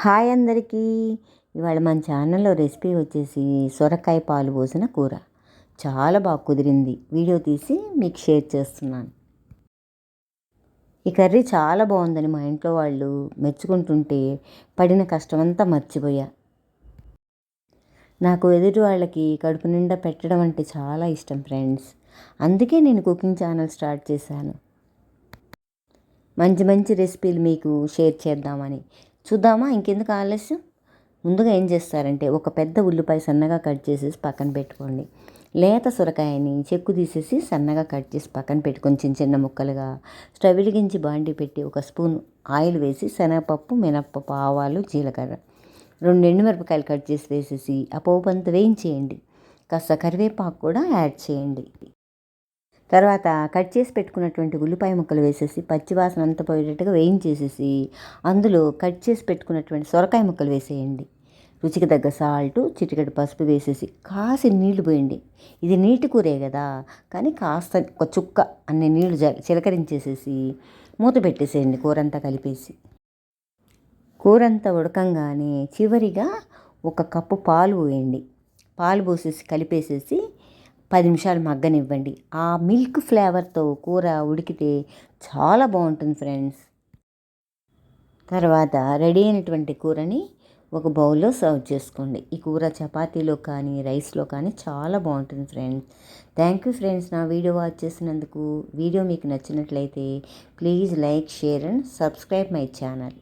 Hi అందరికీ. ఇవాళ మన ఛానల్లో రెసిపీ వచ్చేసి సొరకాయ పాలు పోసిన కూర. చాలా బాగా కుదిరింది. వీడియో తీసి మీకు షేర్ చేస్తున్నాను. ఈ కర్రీ చాలా బాగుందని మా ఇంట్లో వాళ్ళు మెచ్చుకుంటుంటే పడిన కష్టమంతా మర్చిపోయా. నాకు ఎదుటి వాళ్ళకి కడుపు నిండా పెట్టడం అంటే చాలా ఇష్టం ఫ్రెండ్స్. అందుకే నేను కుకింగ్ ఛానల్ స్టార్ట్ చేశాను. మంచి మంచి రెసిపీలు మీకు షేర్ చేద్దామని. చూద్దామా ఇంకెందుకు ఆలస్యం. ముందుగా ఏం చేస్తారంటే ఒక పెద్ద ఉల్లిపాయ సన్నగా కట్ చేసేసి పక్కన పెట్టుకోండి. లేత సొరకాయని చెక్కు తీసేసి సన్నగా కట్ చేసి పక్కన పెట్టుకొని చిన్న చిన్న ముక్కలుగా స్టవ్ వెలిగించి బాండి పెట్టి ఒక స్పూన్ ఆయిల్ వేసి శనగపప్పు, మినప్పప్పు, ఆవాలు, జీలకర్ర, 2 ఎండుమిరపకాయలు కట్ చేసి వేసేసి ఆ పోపు అంతా వేయించేయండి. కాస్త కరివేపాకు కూడా యాడ్ చేయండి. తర్వాత కట్ చేసి పెట్టుకున్నటువంటి ఉల్లిపాయ ముక్కలు వేసేసి పచ్చివాసన అంతా పోయేటట్టుగా వేయించేసేసి అందులో కట్ చేసి పెట్టుకున్నటువంటి సొరకాయ ముక్కలు వేసేయండి. రుచికి తగ్గ సాల్టు, చిటికెడు పసుపు వేసేసి కాసి నీళ్లు పోయండి. ఇది నీటి కూరే కదా, కానీ కాస్త ఒక చుక్క అన్ని నీళ్లు చిలకరించేసేసి మూత పెట్టేసేయండి. కూరంతా కలిపేసి కూరంతా ఉడకంగానే చివరిగా 1 కప్పు పాలు పోయండి. పాలు పోసేసి కలిపేసేసి 10 నిమిషాలు మగ్గనివ్వండి. ఆ మిల్క్ ఫ్లేవర్తో కూర ఉడికితే చాలా బాగుంటుంది ఫ్రెండ్స్. తర్వాత రెడీ అయినటువంటి కూరని ఒక బౌల్లో సర్వ్ చేసుకోండి. ఈ కూర చపాతీలో కానీ రైస్లో కానీ చాలా బాగుంటుంది ఫ్రెండ్స్. థ్యాంక్ యూ ఫ్రెండ్స్, నా వీడియో వాచ్ చేసినందుకు. వీడియో మీకు నచ్చినట్లయితే please like, share and subscribe my channel.